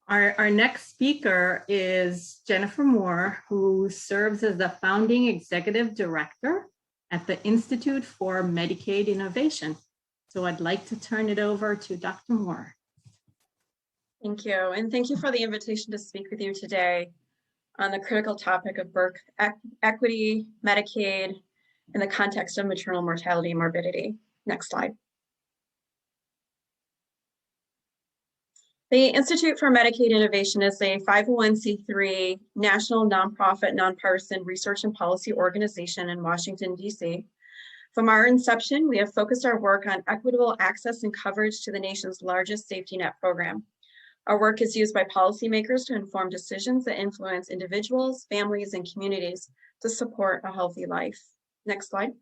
Our next speaker is Jennifer Moore, who serves as the founding executive director at the Institute for Medicaid Innovation. So I'd like to turn it over to Dr. Moore. Thank you, and thank you for the invitation to speak with you today on the critical topic of birth equity, Medicaid, in the context of maternal mortality and morbidity. Next slide. The Institute for Medicaid Innovation is a 501c3 national nonprofit, nonpartisan research and policy organization in Washington, D.C. From our inception, we have focused our work on equitable access and coverage to the nation's largest safety net program. Our work is used by policymakers to inform decisions that influence individuals, families, and communities to support a healthy life. Next slide.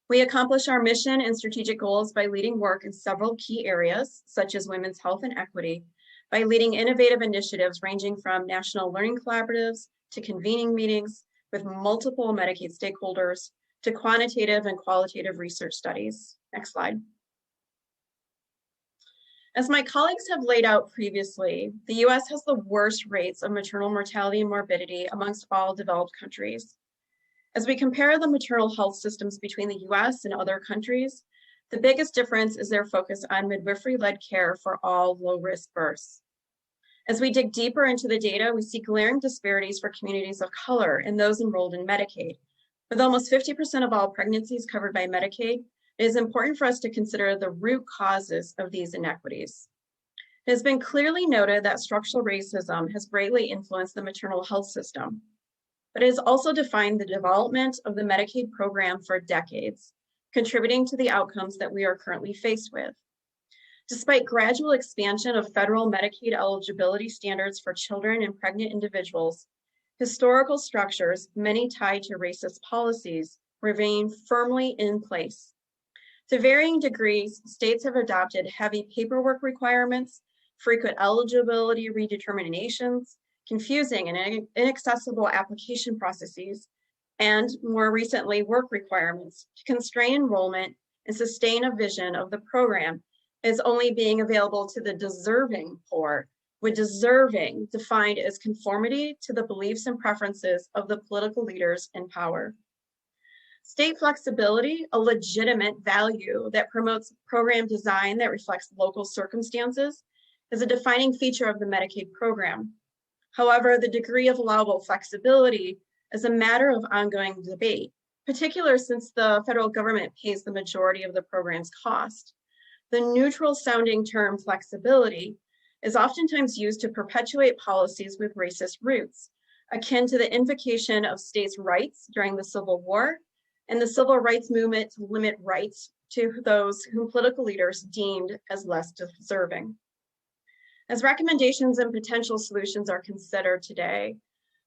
We accomplish our mission and strategic goals by leading work in several key areas, such as women's health and equity, by leading innovative initiatives ranging from national learning collaboratives to convening meetings with multiple Medicaid stakeholders to quantitative and qualitative research studies. Next slide. As my colleagues have laid out previously, the US has the worst rates of maternal mortality and morbidity amongst all developed countries. As we compare the maternal health systems between the US and other countries, the biggest difference is their focus on midwifery-led care for all low-risk births. As we dig deeper into the data, we see glaring disparities for communities of color and those enrolled in Medicaid. With almost 50% of all pregnancies covered by Medicaid, it is important for us to consider the root causes of these inequities. It has been clearly noted that structural racism has greatly influenced the maternal health system, but it has also defined the development of the Medicaid program for decades, contributing to the outcomes that we are currently faced with. Despite gradual expansion of federal Medicaid eligibility standards for children and pregnant individuals, historical structures, many tied to racist policies, remain firmly in place. To varying degrees, states have adopted heavy paperwork requirements, frequent eligibility redeterminations, confusing and inaccessible application processes, and more recently, work requirements to constrain enrollment and sustain a vision of the program as only being available to the deserving poor, with deserving defined as conformity to the beliefs and preferences of the political leaders in power. State flexibility, a legitimate value that promotes program design that reflects local circumstances, is a defining feature of the Medicaid program. However, the degree of allowable flexibility is a matter of ongoing debate, particularly since the federal government pays the majority of the program's cost. The neutral sounding term flexibility is oftentimes used to perpetuate policies with racist roots, akin to the invocation of states' rights during the Civil War and the civil rights movement to limit rights to those whom political leaders deemed as less deserving. As recommendations and potential solutions are considered today,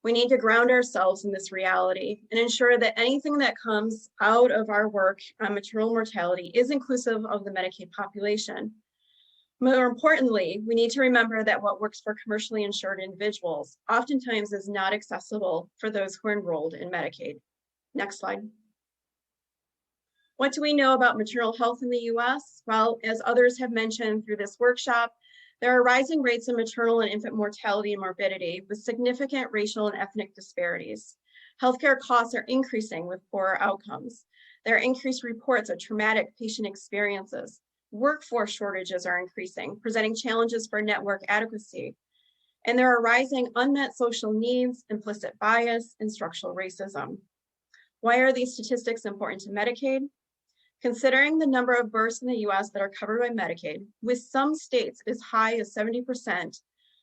we need to ground ourselves in this reality and ensure that anything that comes out of our work on maternal mortality is inclusive of the Medicaid population. More importantly, we need to remember that what works for commercially insured individuals oftentimes is not accessible for those who are enrolled in Medicaid. Next slide. What do we know about maternal health in the US? Well, as others have mentioned through this workshop, there are rising rates of maternal and infant mortality and morbidity with significant racial and ethnic disparities. Healthcare costs are increasing with poorer outcomes. There are increased reports of traumatic patient experiences. Workforce shortages are increasing, presenting challenges for network adequacy. And there are rising unmet social needs, implicit bias, and structural racism. Why are these statistics important to Medicaid? Considering the number of births in the US that are covered by Medicaid, with some states as high as 70%,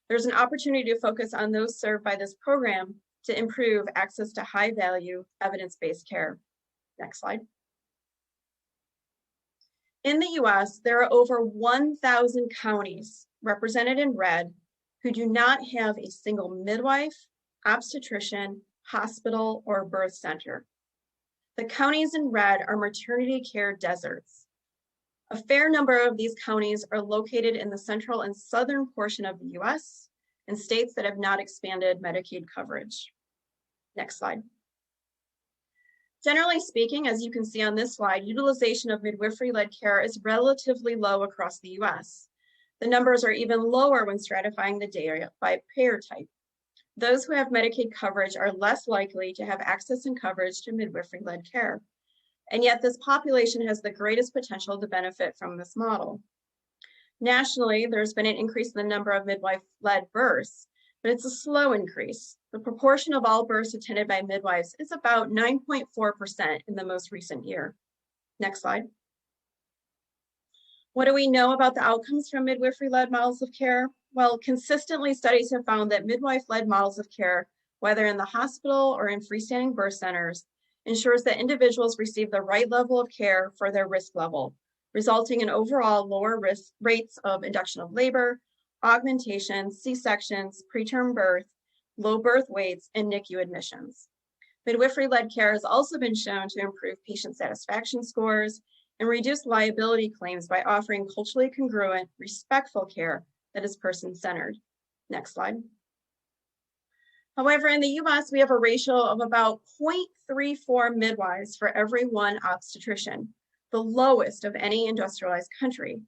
there's an opportunity to focus on those served by this program to improve access to high-value, evidence-based care. Next slide. In the US, there are over 1,000 counties represented in red who do not have a single midwife, obstetrician, hospital, or birth center. The counties in red are maternity care deserts. A fair number of these counties are located in the central and southern portion of the US and states that have not expanded Medicaid coverage. Next slide. Generally speaking, as you can see on this slide, utilization of midwifery-led care is relatively low across the US. The numbers are even lower when stratifying the data by payer type. Those who have Medicaid coverage are less likely to have access and coverage to midwifery-led care. And yet this population has the greatest potential to benefit from this model. Nationally, there's been an increase in the number of midwife-led births, but it's a slow increase. The proportion of all births attended by midwives is about 9.4% in the most recent year. Next slide. What do we know about the outcomes from midwifery-led models of care? Well, consistently studies have found that midwife-led models of care, whether in the hospital or in freestanding birth centers, ensures that individuals receive the right level of care for their risk level, resulting in overall lower risk rates of induction of labor, augmentation, C-sections, preterm birth, low birth weights, and NICU admissions. Midwifery-led care has also been shown to improve patient satisfaction scores and reduce liability claims by offering culturally congruent, respectful care that is person-centered. Next slide. However, in the US, we have a ratio of about 0.34 midwives for every one obstetrician, the lowest of any industrialized country.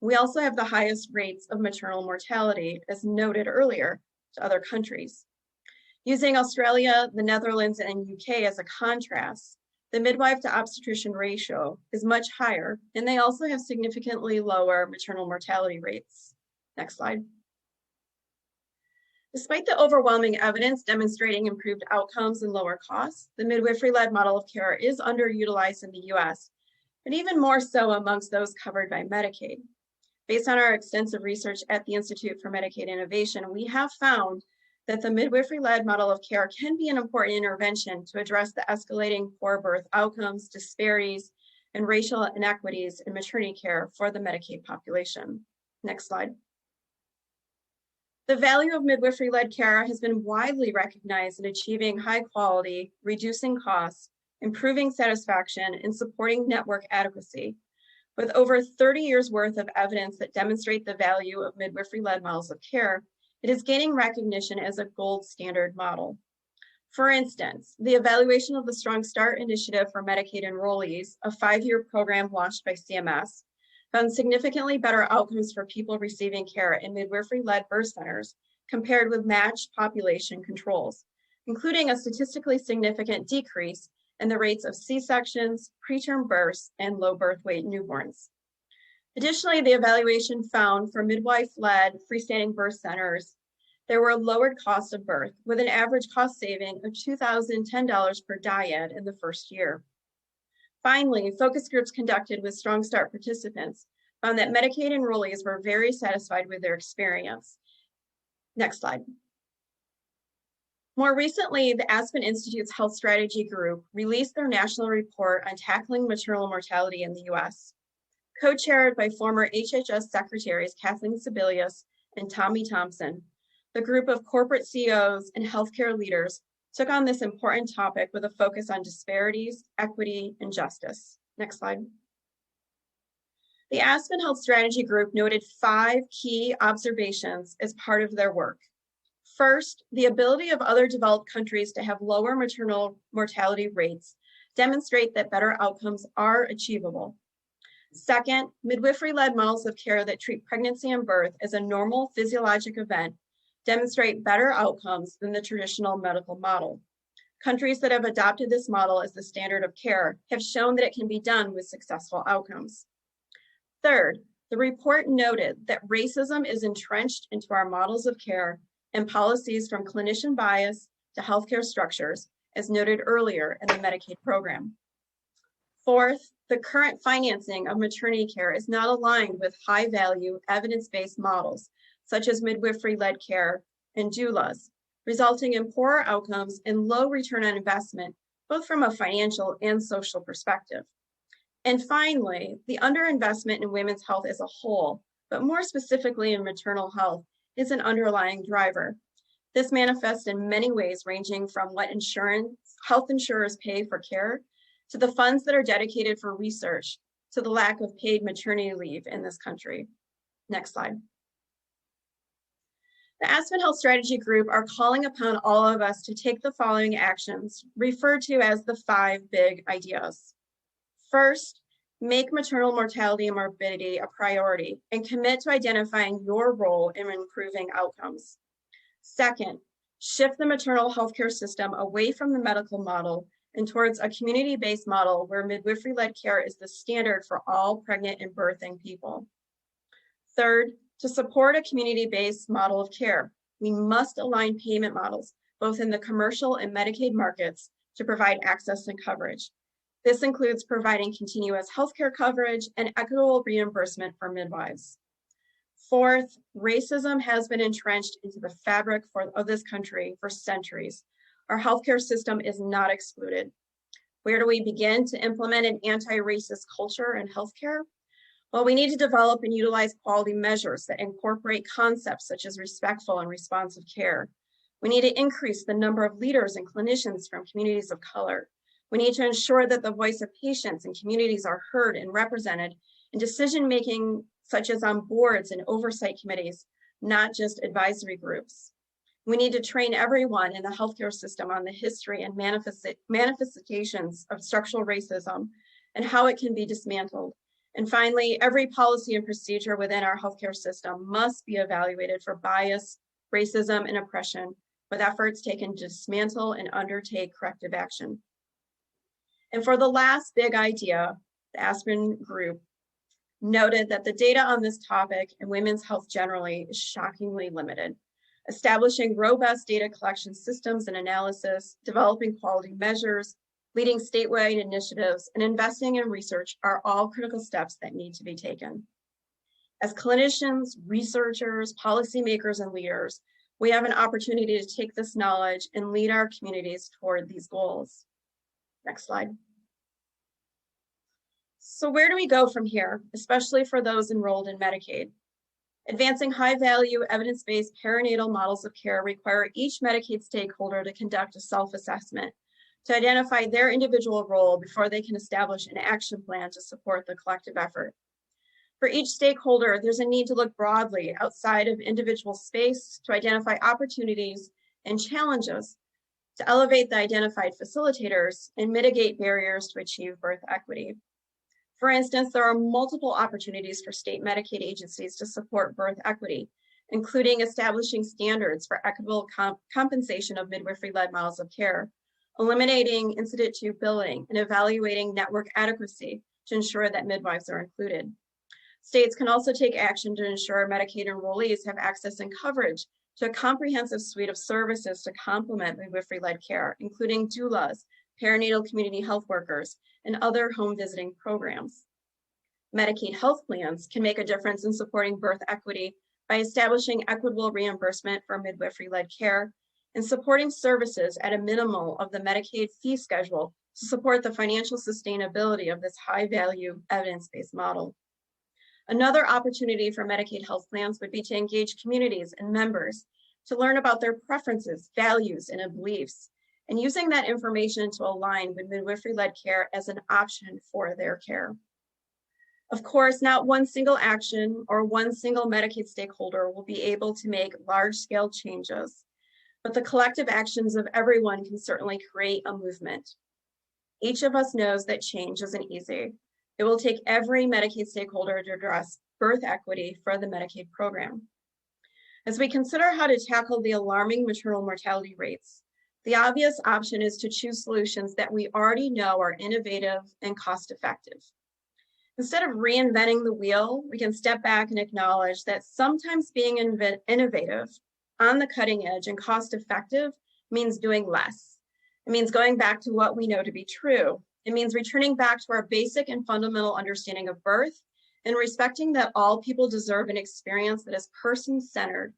We also have the highest rates of maternal mortality, as noted earlier, to other countries. Using Australia, the Netherlands, and UK as a contrast, the midwife to obstetrician ratio is much higher, and they also have significantly lower maternal mortality rates. Next slide. Despite the overwhelming evidence demonstrating improved outcomes and lower costs, the midwifery-led model of care is underutilized in the US, but even more so amongst those covered by Medicaid. Based on our extensive research at the Institute for Medicaid Innovation, we have found that the midwifery-led model of care can be an important intervention to address the escalating poor birth outcomes, disparities, and racial inequities in maternity care for the Medicaid population. Next slide. The value of midwifery-led care has been widely recognized in achieving high quality, reducing costs, improving satisfaction, and supporting network adequacy. With over 30 years worth of evidence that demonstrate the value of midwifery-led models of care, it is gaining recognition as a gold standard model. For instance, the evaluation of the Strong Start Initiative for Medicaid enrollees, a 5-year program launched by CMS, found significantly better outcomes for people receiving care in midwifery-led birth centers compared with matched population controls, including a statistically significant decrease in the rates of C-sections, preterm births, and low birth weight newborns. Additionally, the evaluation found for midwife-led freestanding birth centers, there were lowered costs of birth with an average cost saving of $2,010 per dyad in the first year. Finally, focus groups conducted with Strong Start participants found that Medicaid enrollees were very satisfied with their experience. Next slide. More recently, the Aspen Institute's Health Strategy Group released their national report on tackling maternal mortality in the US. Co-chaired by former HHS Secretaries Kathleen Sebelius and Tommy Thompson, the group of corporate CEOs and healthcare leaders took on this important topic with a focus on disparities, equity, and justice. Next slide. The Aspen Health Strategy Group noted 5 key observations as part of their work. First, the ability of other developed countries to have lower maternal mortality rates demonstrate that better outcomes are achievable. Second, midwifery-led models of care that treat pregnancy and birth as a normal physiologic event demonstrate better outcomes than the traditional medical model. Countries that have adopted this model as the standard of care have shown that it can be done with successful outcomes. Third, the report noted that racism is entrenched into our models of care and policies from clinician bias to healthcare structures, as noted earlier in the Medicaid program. Fourth, the current financing of maternity care is not aligned with high-value, evidence-based models, such as midwifery-led care and doulas, resulting in poorer outcomes and low return on investment, both from a financial and social perspective. And finally, the underinvestment in women's health as a whole, but more specifically in maternal health, is an underlying driver. This manifests in many ways, ranging from what health insurers pay for care, to the funds that are dedicated for research, to the lack of paid maternity leave in this country. Next slide. The Aspen Health Strategy Group are calling upon all of us to take the following actions, referred to as the 5 big ideas. First, Make maternal mortality and morbidity a priority and commit to identifying your role in improving outcomes. Second, shift the maternal healthcare system away from the medical model and towards a community-based model where midwifery-led care is the standard for all pregnant and birthing people. Third, to support a community-based model of care, we must align payment models, both in the commercial and Medicaid markets, to provide access and coverage. This includes providing continuous healthcare coverage and equitable reimbursement for midwives. Fourth, racism has been entrenched into the fabric of this country for centuries. Our healthcare system is not excluded. Where do we begin to implement an anti-racist culture in healthcare? Well, we need to develop and utilize quality measures that incorporate concepts such as respectful and responsive care. We need to increase the number of leaders and clinicians from communities of color. We need to ensure that the voice of patients and communities are heard and represented in decision-making, such as on boards and oversight committees, not just advisory groups. We need to train everyone in the healthcare system on the history and manifestations of structural racism and how it can be dismantled. And finally, every policy and procedure within our healthcare system must be evaluated for bias, racism, and oppression, with efforts taken to dismantle and undertake corrective action. And for the last big idea, the Aspen group noted that the data on this topic and women's health generally is shockingly limited. Establishing robust data collection systems and analysis, developing quality measures, leading statewide initiatives, and investing in research are all critical steps that need to be taken. As clinicians, researchers, policymakers, and leaders, we have an opportunity to take this knowledge and lead our communities toward these goals. Next slide. So where do we go from here, especially for those enrolled in Medicaid? Advancing high-value, evidence-based perinatal models of care require each Medicaid stakeholder to conduct a self-assessment to identify their individual role before they can establish an action plan to support the collective effort. For each stakeholder, there's a need to look broadly outside of individual space to identify opportunities and challenges to elevate the identified facilitators and mitigate barriers to achieve birth equity. For instance, there are multiple opportunities for state Medicaid agencies to support birth equity, including establishing standards for equitable compensation of midwifery-led models of care, eliminating incident to billing, and evaluating network adequacy to ensure that midwives are included. States can also take action to ensure Medicaid enrollees have access and coverage to a comprehensive suite of services to complement midwifery-led care, including doulas, perinatal community health workers, and other home visiting programs. Medicaid health plans can make a difference in supporting birth equity by establishing equitable reimbursement for midwifery-led care and supporting services at a minimal of the Medicaid fee schedule to support the financial sustainability of this high-value evidence-based model. Another opportunity for Medicaid health plans would be to engage communities and members to learn about their preferences, values, and beliefs, and using that information to align with midwifery-led care as an option for their care. Of course, not one single action or one single Medicaid stakeholder will be able to make large-scale changes, but the collective actions of everyone can certainly create a movement. Each of us knows that change isn't easy. It will take every Medicaid stakeholder to address birth equity for the Medicaid program. As we consider how to tackle the alarming maternal mortality rates, the obvious option is to choose solutions that we already know are innovative and cost-effective. Instead of reinventing the wheel, we can step back and acknowledge that sometimes being innovative, on the cutting edge, and cost-effective means doing less. It means going back to what we know to be true. It means returning back to our basic and fundamental understanding of birth and respecting that all people deserve an experience that is person-centered,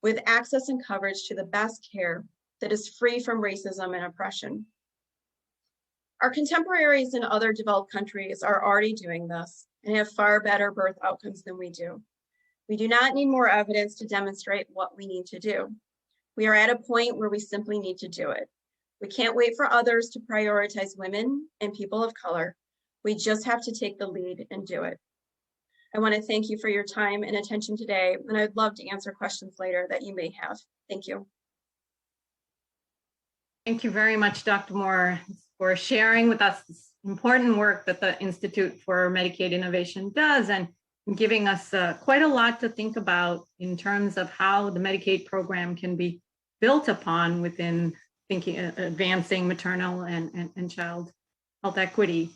with access and coverage to the best care that is free from racism and oppression. Our contemporaries in other developed countries are already doing this and have far better birth outcomes than we do. We do not need more evidence to demonstrate what we need to do. We are at a point where we simply need to do it. We can't wait for others to prioritize women and people of color. We just have to take the lead and do it. I want to thank you for your time and attention today, and I'd love to answer questions later that you may have. Thank you. Thank you very much, Dr. Moore. It's for sharing with us this important work that the Institute for Medicaid Innovation does, and giving us quite a lot to think about in terms of how the Medicaid program can be built upon within advancing maternal and child health equity.